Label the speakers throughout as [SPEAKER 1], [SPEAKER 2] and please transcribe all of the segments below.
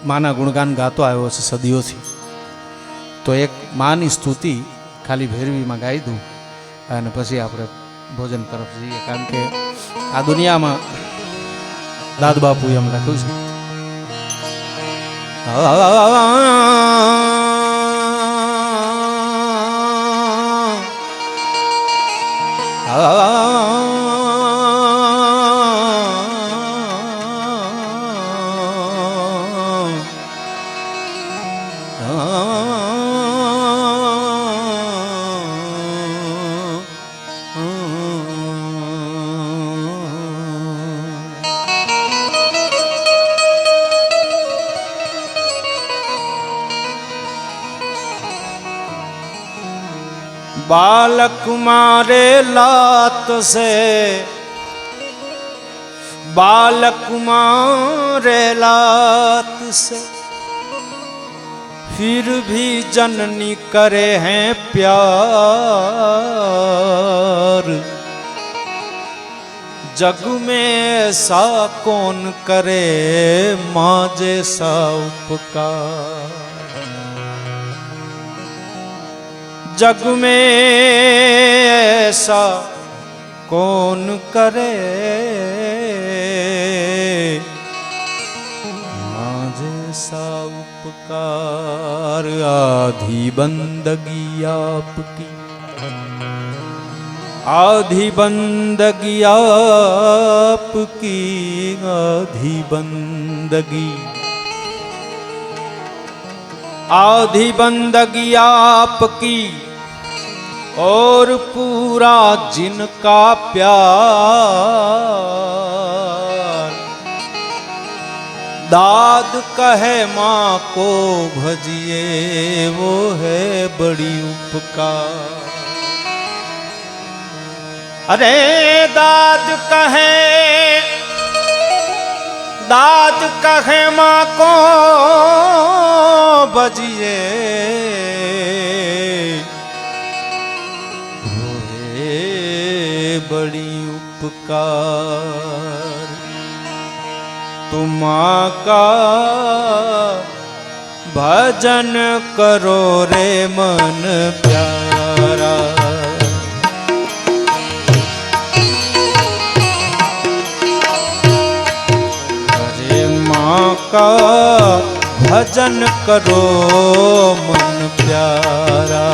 [SPEAKER 1] માના ગુણગાન ગાતો આવ્યો છે સદીઓથી, તો એક માની સ્તુતિ ખાલી ભેરવીમાં ગાઈ દઉં અને પછી આપણે ભોજન તરફ જઈએ. કારણ કે આ દુનિયામાં દાદ બાપુ એમ લખ્યું છે, बालक मारे लात से, बालक मारे लात से, फिर भी जननी करे हैं प्यार. जग में ऐसा कौन करे माँ जैसा उपकार. जग में ऐसा कौन करे माँ जैसा उपकार. आधी बंदगी आपकी, आधी बंदगी आपकी, आधी बंदगी, आधी बंदगी आपकी और पूरा जिनका प्यार. दाद कहे माँ को भजिए वो है बड़ी उपकार. अरे दाद कहे माँ को भजिए बड़ी उपकार. तुम माँ का भजन करो रे मन प्यारा. अरे माँ का भजन करो मन प्यारा.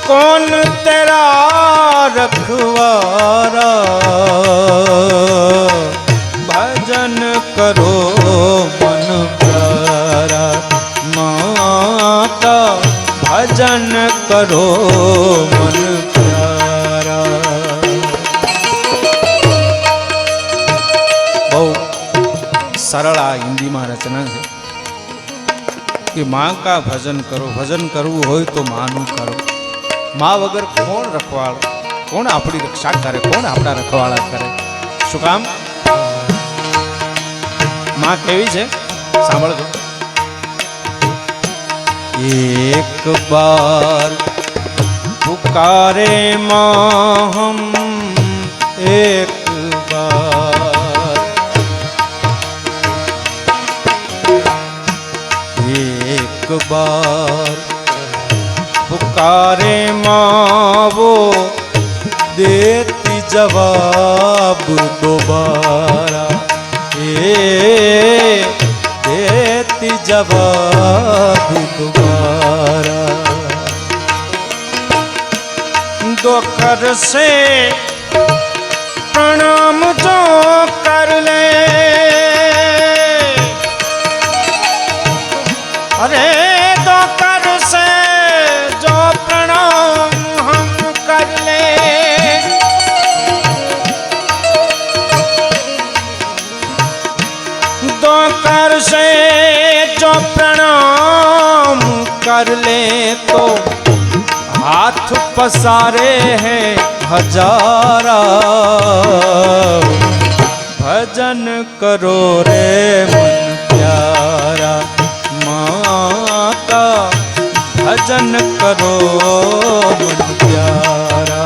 [SPEAKER 1] कौन तेरा रखवारा. भजन करो मन प्यारा. माता भजन करो मन प्यारा. बहुत सरल आ हिंदी में रचना है कि माँ का भजन करो. भजन करવું હોય તો માનું કરો. माँ वगर कोण रखवाड़, कोण अपनी रक्षा करे, कोण अपना रखवाड़ा करे. शू काम माँ केवी छे सांभळजो. एक बार पुकारे माँ हम, एक बार, एक बार पुकारे माँ वो देती जवाब दोबारा. देती जवाब दोबारा. दो कर से प्रणाम जो कर ले. अरे दो कर से जो प्रणाम हम कर ले. दो कर से जो प्रणाम कर कर ले तो हाथ पसारे हैं हजारा। भजन करो रे मन प्यारा, माँ का भजन करो मन प्यारा।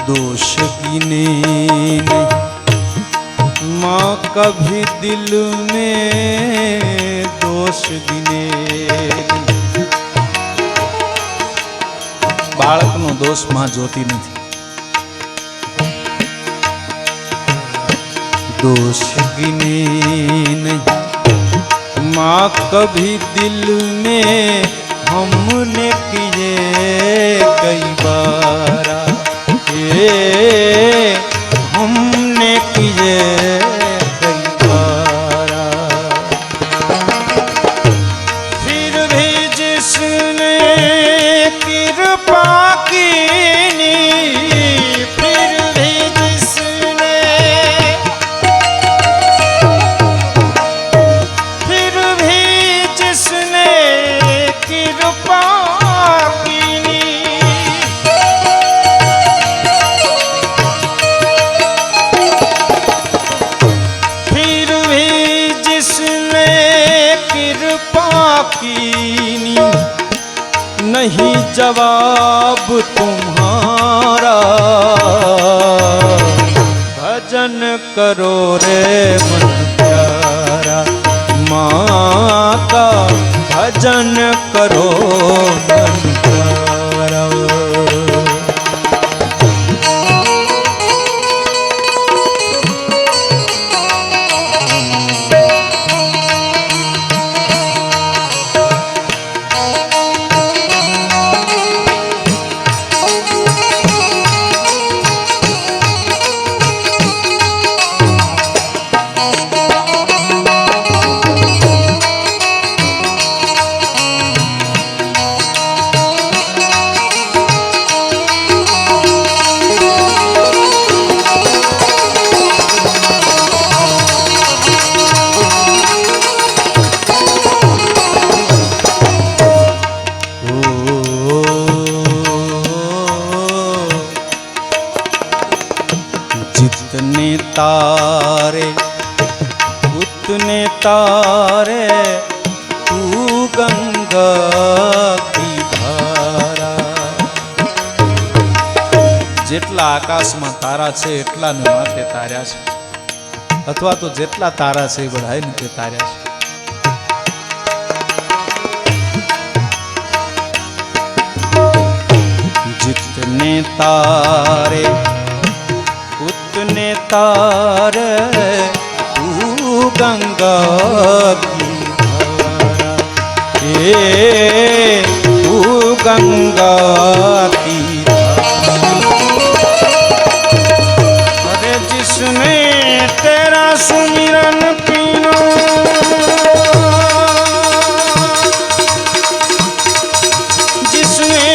[SPEAKER 1] दोष गिने नहीं माँ कभी दिल में दोष गिने नहीं। बाळकनो दोष माँ जोती नहीं। दोष गिने नहीं माँ कभी दिल में हमने किए कई बार, हमने किए कई बार। फिर भी जिसने कृपा की, फिर भी जिसने, फिर भी जिसने कृपा की, नहीं जवाब तुम्हारा। भजन करो रे मन प्यारा, माँ का भजन करो मन प्यारा। जितने तारे उतने तारे तू गंगा की धारा। જેટલા આકાશમાં તારા છે એટલાને માથે તાર્યા છે, અથવા તો જેટલા તારા છે એ બધાને તે તાર્યા છે। जितने तारे उतने तारे तू गंगा की धारा, तू गंगा की धारा। अरे जिसने तेरा सुमिरन पीना, जिसने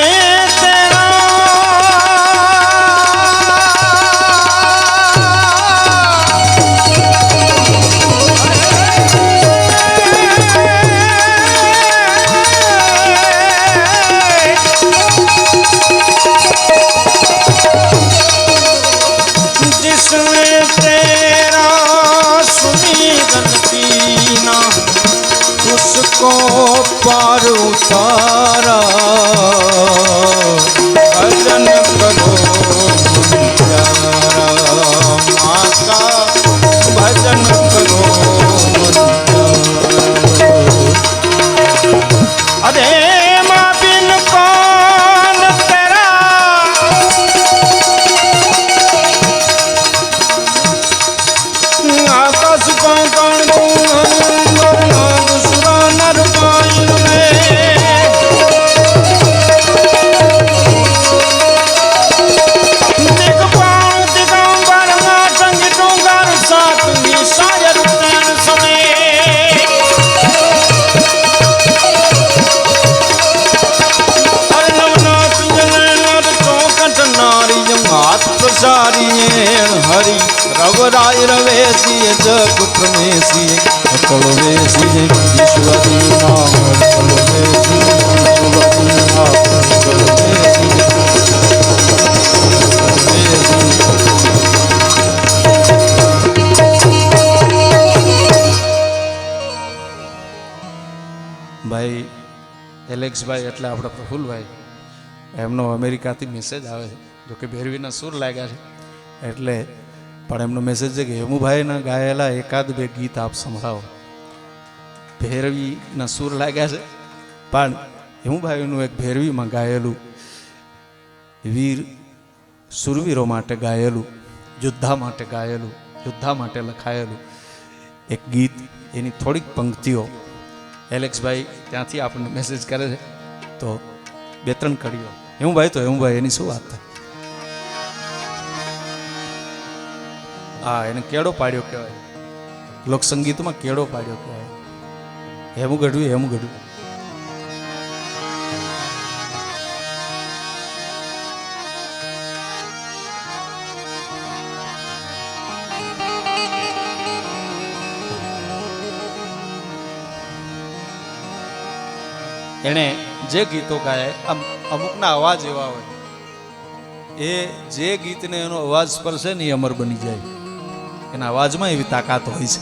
[SPEAKER 1] उसको पार उतारा। भजन करो मन प्यारा, माँ का भजन करो मन प्यारा। अरे माँ बिन कौन तेरा, વિચારીએ હરિ રવરાય રવેશી જગ પ્રમેશી અકળ વેશી ઈશ્વરી માં અકળ વેશી ઈશ્વરી માં અકળ વેશી ભાઈ એલેક્સભાઈ એટલે આપણા પ્રફુલભાઈ એમનો અમેરિકાથી મેસેજ આવે છે જો કે ભેરવીના સૂર લાગ્યા છે એટલે પણ એમનો મેસેજ છે કે હેમુભાઈના ગાયેલા એકાદ બે ગીત આપ સંભળાવો ભેરવીના સૂર લાગ્યા છે પણ હેમુભાઈનું એક ભેરવીમાં ગાયેલું વીર સુરવીરો માટે ગાયેલું યોદ્ધા માટે ગાયેલું યોદ્ધા માટે લખાયેલું એક ગીત એની થોડીક પંક્તિઓ એલેક્સભાઈ ત્યાંથી આપણને મેસેજ કરે છે તો બે ત્રણ કડીઓ હેમુભાઈ એની શું વાત થાય હા એને કેળો પાડ્યો કહેવાય લોકસંગીતમાં કેળો પાડ્યો કહેવાય હેમુ ગઢવી એણે જે ગીતો ગાયા અમુકના અવાજ એવા હોય એ જે ગીતને એનો અવાજ સ્પર્શે ને એ અમર બની જાય એના અવાજમાં એવી તાકાત હોય છે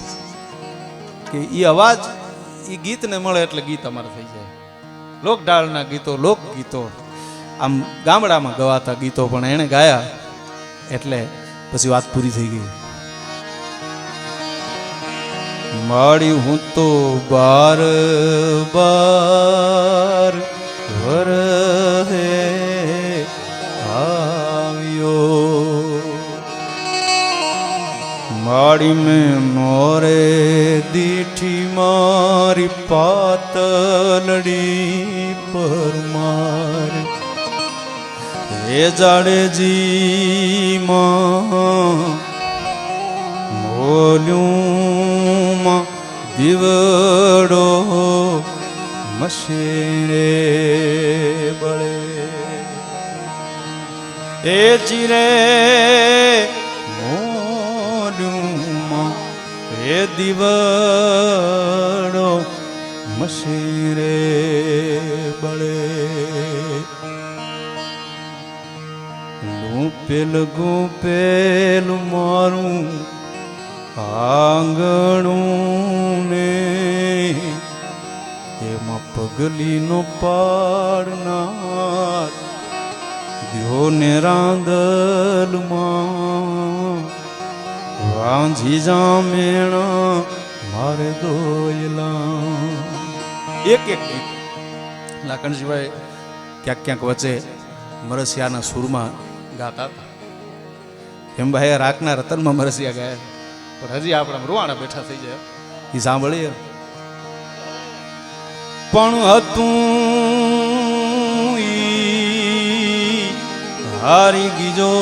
[SPEAKER 1] કે એ અવાજ એ ગીતને મળે એટલે ગીત અમર થઈ જાય લોકડાળના ગીતો લોકગીતો આમ ગામડામાં ગવાતા ગીતો પણ એણે ગાયા એટલે પછી વાત પૂરી થઈ ગઈ માડી હું તો બાર બાર વરહે આવ્યો માડી મેં મોરે દીઠી મારી પાતલડી પર માર હે જાડેજી માં મોલ્યું દીવડો મશીરે બળે એ ચીરે મોલ્યું એ દીવડો મશીરે બળે લૂપેલ મારું આંગણું ને એમાં પગલીનો પાડનાર દ્યો ને રાંદલમાં વાંઝી જામેણા મારે દોયલા એક ગીત લાખણજીભાઈ ક્યાંક વચ્ચે મરસિયાના સૂરમાં ગાતા હતા હેમભાઈએ રાખના રતનમાં મરસિયા ગાયા પણ હજી આપણે રૂવાણા બેઠા થઈ જાય એ સાંભળીએ પણ હતું હારી ગીજો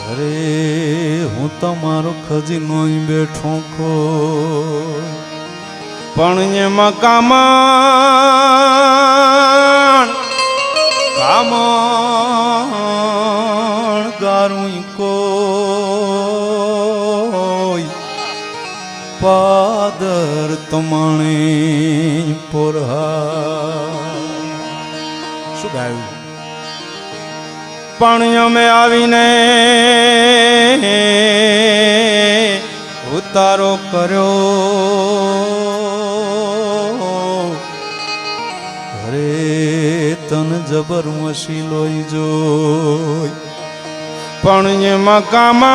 [SPEAKER 1] અરે હું તમારો ખજીનો બેઠો ખો પણ એમાં કામણ ગારું કોઈ પાદર તમાણે પોરહા શું ગાયું પણ અમે આવીને ઉતારો કર્યો તન જબર મસી લોઈ જોઈ પણ એમાં કામણ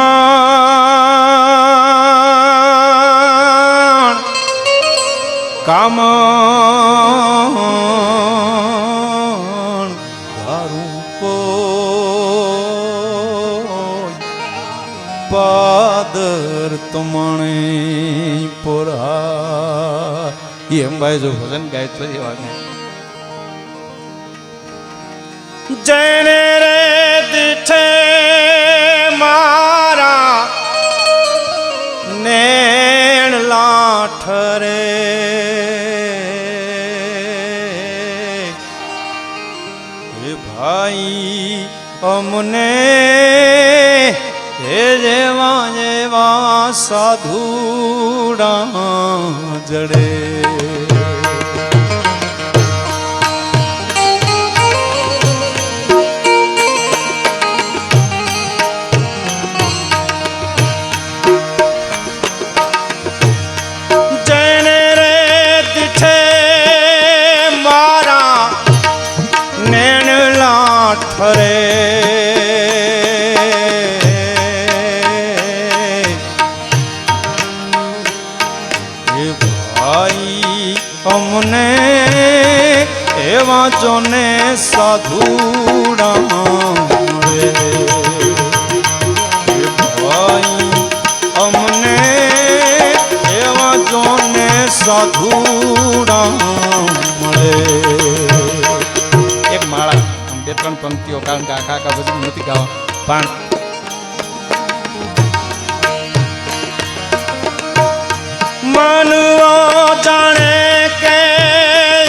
[SPEAKER 1] ગારું કોઈ પાદર તમણે પોરા એમ ભાઈ જો ભજન ગાય તો એ વાગે જઈને રે દીઠે મારા નેણ લાઠ રે એ ભાઈ અમને એ જેવા જેવા સાધુડા જડે
[SPEAKER 2] ફરે એ ભાઈ અમને એવા જોને સાધુડા મળે એ ભાઈ અમને એવા જોને સાધુડા મળે
[SPEAKER 1] એક માળા બે ત્રણ પંક્તિઓ કારણ કે આખા આખા ભજન નથી ગાવા પણ
[SPEAKER 2] માનવા જાણે કે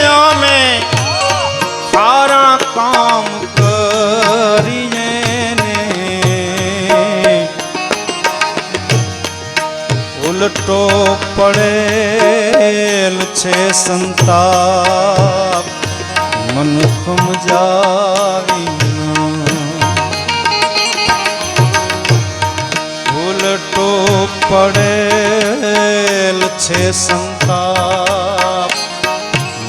[SPEAKER 2] અમે સારા કામ કરીએ ને ઉલટો પડેલ છે સંતાપ મન સમજાવી ઉલટો પડેલ છે સંતાપ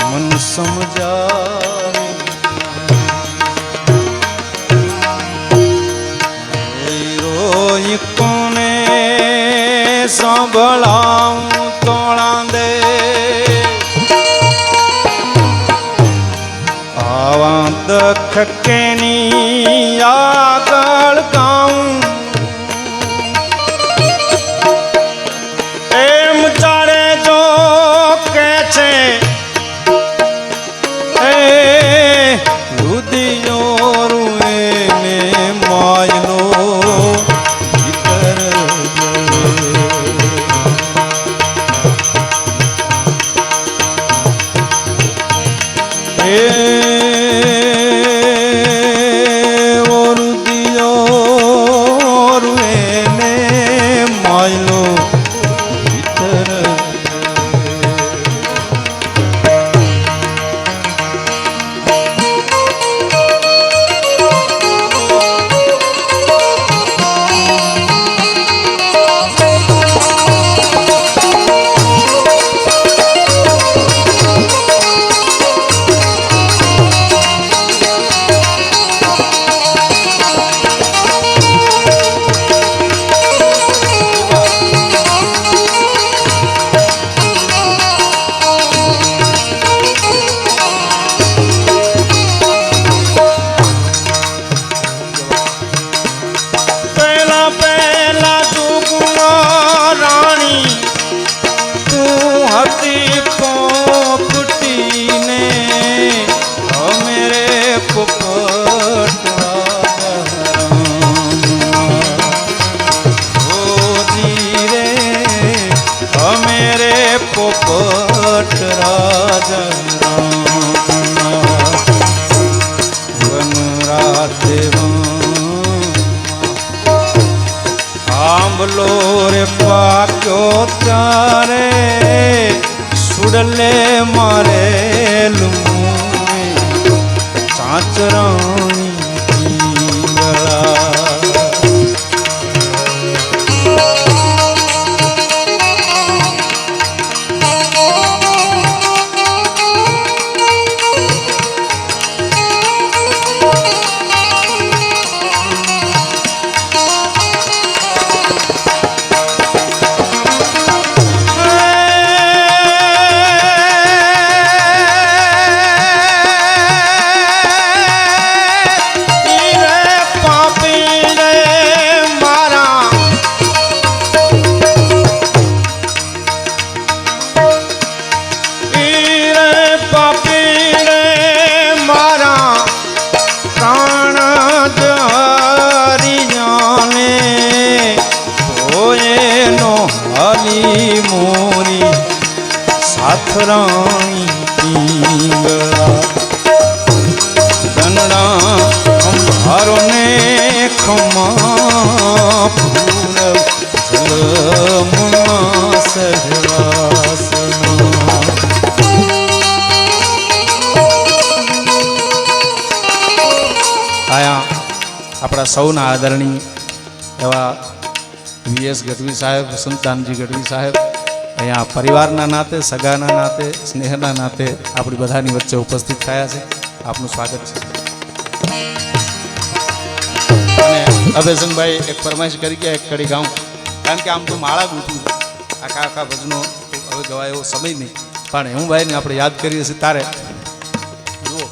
[SPEAKER 2] મન સમજાવી રોઈ કોને સાંભળાવું તોળા દે આવા દખ કેની આગળ ગાઉં એમ ચારે જો કે છે એ રુદિયો રૂએ ને માયલો ભીતર પોપટ રાજા વન રાતે આંબલો રે પાક્યો ત્યારે સુડલે મારે ચાચરાણી પીંગળા
[SPEAKER 1] હારો ને ખમા પૂરબ જલમમાં સહવાસના. આયા આપણા સૌના આદરણીય એવા વીએસ ગઢવી સાહેબ, વસંતદાનજી ગઢવી સાહેબ અહીંયા પરિવારના નાતે, સગાના નાતે, સ્નેહના નાતે આપણી બધાની વચ્ચે ઉપસ્થિત થયા છે. આપનું સ્વાગત છે. અને અભયસંગભાઈ એક ફરમાઈશ કરી ગયા, એક કડી ગાઉં, કારણ કે આમ તો માળા ગૂંથું છે, આખા ભજનો હવે ગવાય એવો સમય નહીં, પણ હેમુભાઈને આપણે યાદ કરીએ છીએ તારે જુઓ.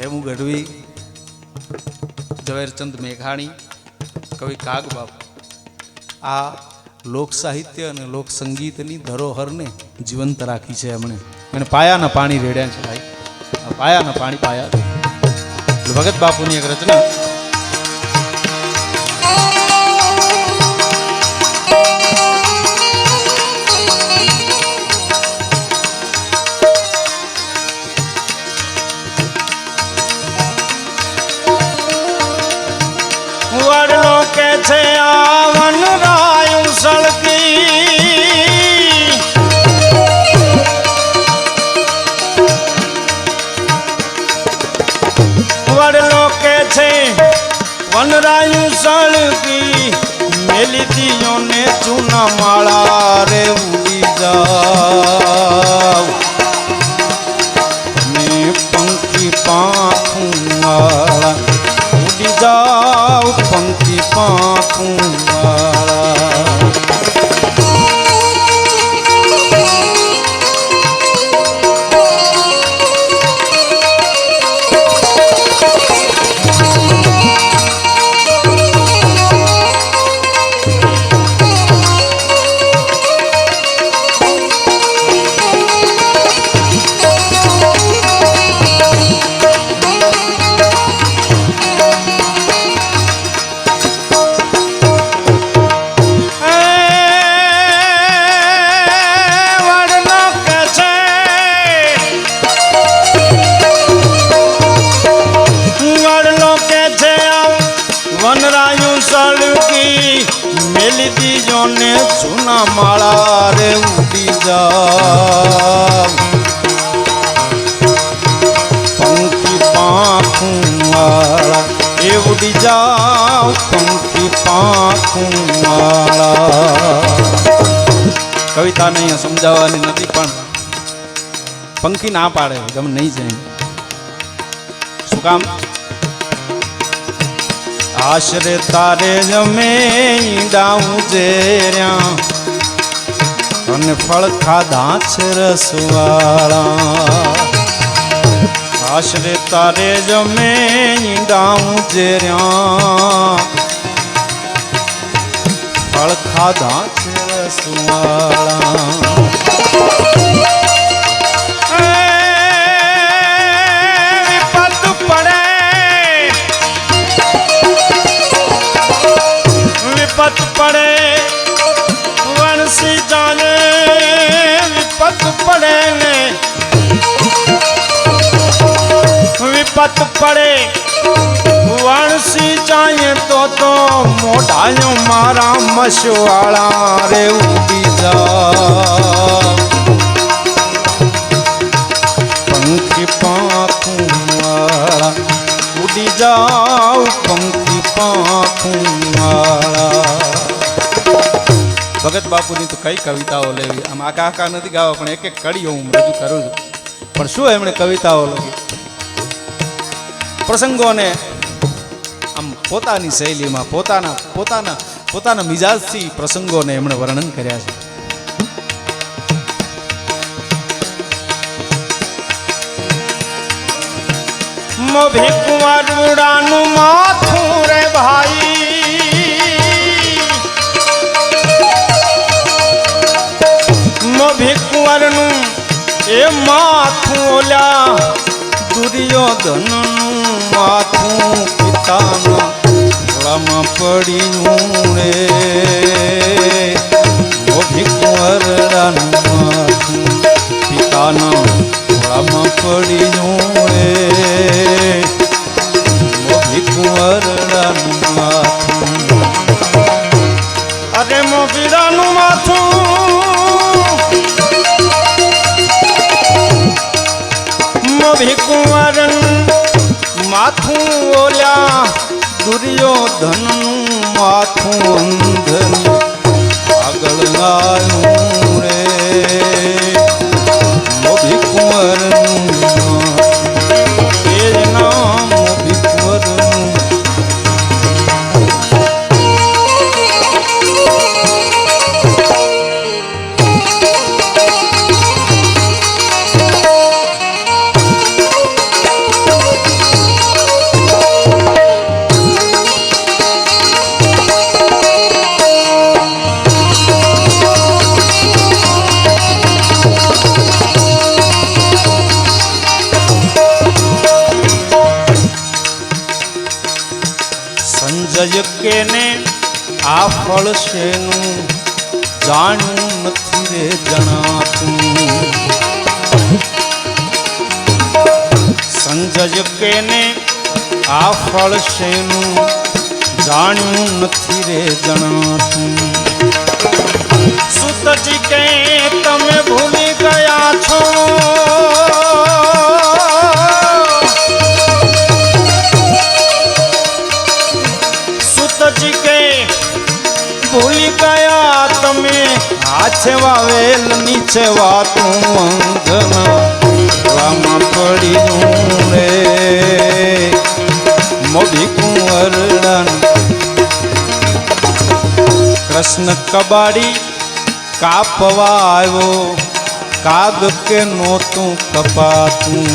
[SPEAKER 1] હેમુ ગઢવી, ઝવેરચંદ મેઘાણી, કવિ કાગબાપુ આ લોક સાહિત્ય અને લોક સંગીતની ધરોહરને જીવંત રાખી છે એમણે. અને પાયાના પાણી રેડ્યા છે ભાઈ, આ પાયાના પાણી પાયા. ભગત બાપુની એક રચના
[SPEAKER 2] વડલો કે છે આવન રાયું સળકી, વડલો કે છે વનરાયું સળકી, મેલી દીયોને ચૂના માળા રે ઉડી જાવ તમે પંખી પાંખું માળા ઉડી જાવ પંખી પાંખું માળા. વનરાયું સળકી, મેલી દીજોને ચૂના માળા રે ઉડી જાવ પંખી પાંખું માળા એ ઉડી જાવ પંખી પાંખું માળા. કવિતાને અહીંયા સમજાવવાની નથી, પણ પંખી ના પાડે ગમે નહીં જાય. શું કામ? આશરે તારે જમે ડાઉં જેર્યા અને ફળ ખાધા છે રસવાળા. આશરે તારે જમે ડાઉં જેર્યા ફળ ખાધા છે રસવાળા. વિપત પડે વણસી જાને, વિપત પડે ને વિપત પડે વણસી જાય તો મોઢાયો મારા મશવાળા રે ઉડી જા પંખી પાંખું માળા ઉડી જાવ પંખી પાંખું માળા. ભગત બાપુની તો કઈ કવિતાઓ લેવી, આમ આખા નથી ગાવા, પણ એક એક કડીઓ હું રજૂ કરું છું. પણ શું એમણે કવિતાઓ લખી, પ્રસંગોને આમ પોતાની શૈલીમાં પોતાના મિજાજથી પ્રસંગોને એમણે વર્ણન કર્યા છે. મોભી કુંવરડાનું માથું રે ભાઈ, મોભી કુંવરનું એ માથું ઓલ્યા દુર્યોધનનું માથું પિતાના ગળામાં પડ્યું રે. મોભી કુંવરડાનું માથું પિતાના ગળામાં પડ્યું રે.
[SPEAKER 1] માથું ઓલ્યા દુર્યોધનનું માથું અંધની આગળ આવ્યું રે મોભી કુંવરનું એ જ નામ મોભી કુંવરનું. સંજય કેને આ ફળ શેનું જાણ્યું નથી રે જણાતું. સંજય કેને આ ફળ શેનું જાણ્યું નથી રે જણાતું. સુતજી કે તમે ભૂલી ગયા છો ભૂલી ગયા તમે હાથે વાવેલ નીચે વાતું અંગમાં પડ્યું રે મોભી કુંવરડાન. કૃષ્ણ કબાડી કાપવા આવ્યો કાગ કે નહોતું કપાતું.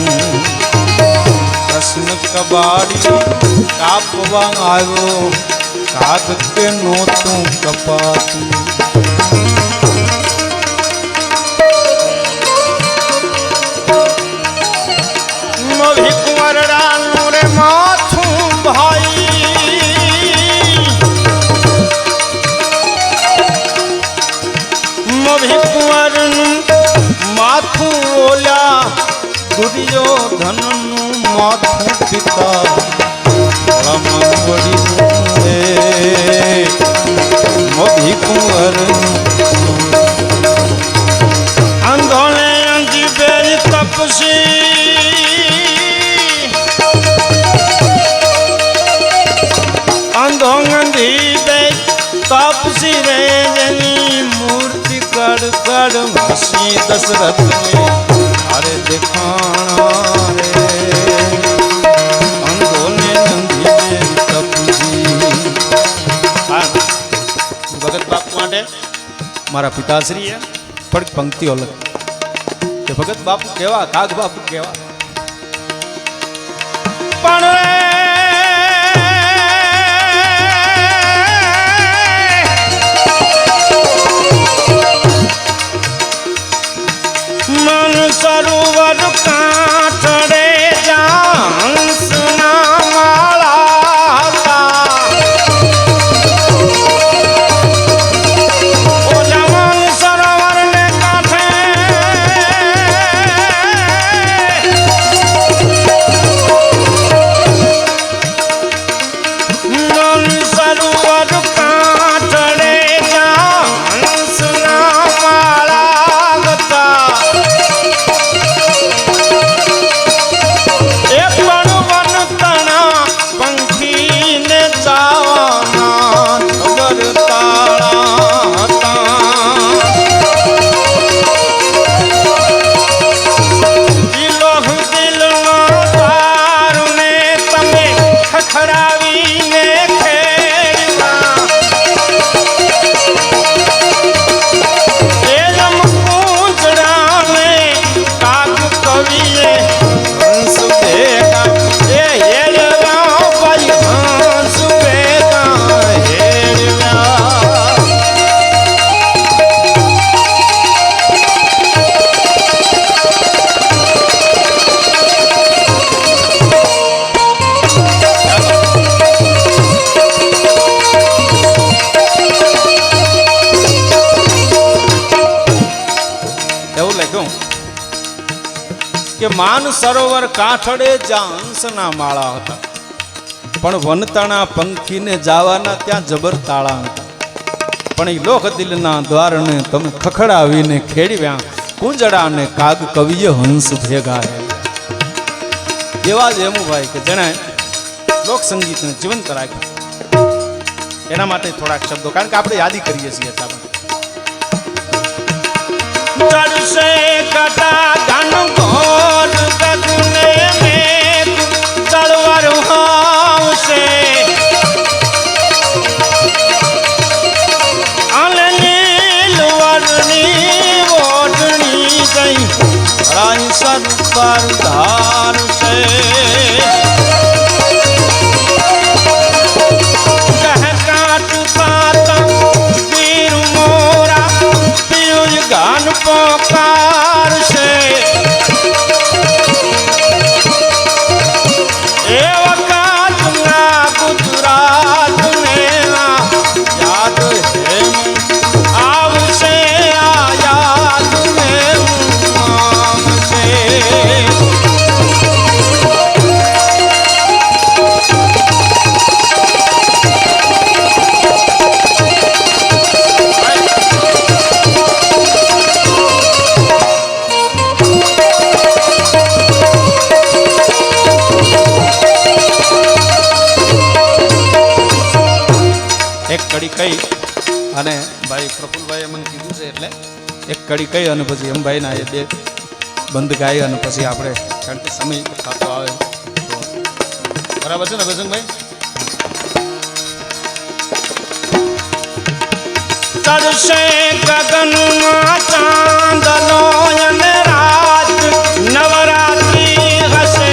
[SPEAKER 1] કૃષ્ણ કબાડી કાપવા આવ્યો કાગ કે નહોતું કપાતું. મોભી કુંવરડાનું રે માથું ભાઈ મોભી કુંવરનું માથું ઓલ્યા દુર્યોધનનું માથું પિતા મોભી કુંવર અંધોને અંજી બેજ તપસી અંધો અંધી બેજ તપસી રે જેની મૂર્તિ કડ કડ હસી દશરથ ને અરે દેખાણા રે ભગત બાપુ માટે મારા પિતાશ્રીએ થોડીક પંક્તિઓ લખી કે ભગત બાપુ કેવા કાગ બાપુ કેવા પણ મન સરોવર કાંઠડે જાંસના કે માન સરોવર કાંઠડે જ્યાં હંસના માળા હતા પણ વનતાણા પંખીને જવાના ત્યાં જબર તાળા હતા. પણ એ લોક દિલના દ્વારને તમે ખખડાવીને ખેડવ્યા કુંજડા ને કાગ કવિએ હંસ ભેગા એવા જ એમુભાઈ કે જેણે લોક સંગીતને જીવંત રાખ્યું. એના માટે થોડાક શબ્દો, કારણ કે આપણે યાદી કરીએ છીએ સાહેબ. ચડશે કટા ગાન ઘોર ગગને મેઘ ચળવર આવશે અને નીલ વર્ણની ઓઢણી ગઈ રાઈ સર પર ધારશે. ગાન પોકારશે એ વખતના ગુજરાતને યાદ હેમ આવશે, આ યાદને આવશે. એક કડી કહી અને ભાઈ પ્રફુલભાઈએ મને કીધું છે એટલે એક કડી કહી અને પછી અંબાઈના એ બે બંધ ગાઈ અને પછી આપણે, કારણ કે સમય થતો આવે તો બરાબર છે ને ભજનભાઈ? ચડશે ગગનમાં ચાંદલો અને રાત નવરાત્રી હશે.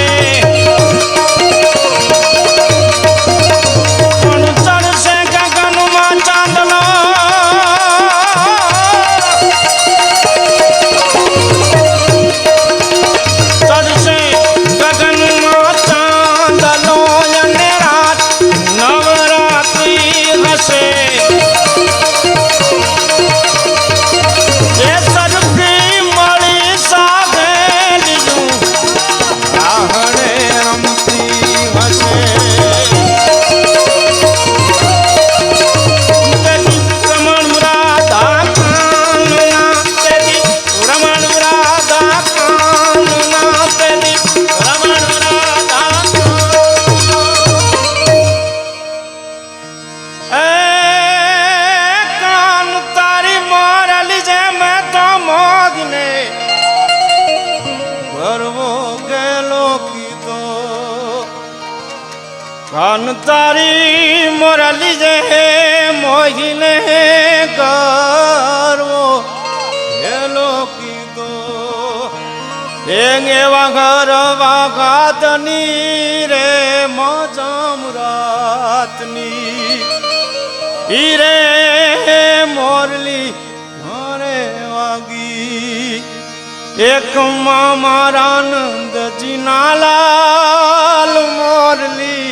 [SPEAKER 1] કાન તારી મોરલી જે મોહિને કરવો હેલો કીધો એવા ઘર વાઘાતની રે મજામ રાતની ઈ રે મોરલી ઘરે વાગી એક મારા નંદજી ના લાલ મોરલી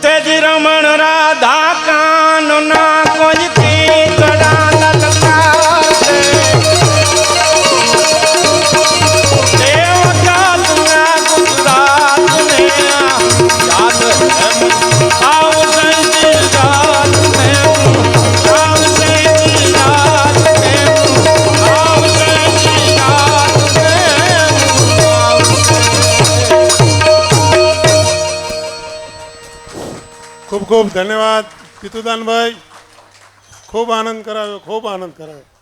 [SPEAKER 1] તેજી રમણ રાધા કાન ના કોઈ કડા લલકારશે. દેવકાલના ગુજરાતને યાદ હેમ આવશે, ગુજરાતને આવશે, ગુજરાતને આવશે, ગુજરાતને આવશે.
[SPEAKER 3] ખૂબ ખૂબ ધન્યવાદ પિતુદાનભાઈ, ખૂબ આનંદ કરાવ્યો, ખૂબ આનંદ કરાવ્યો.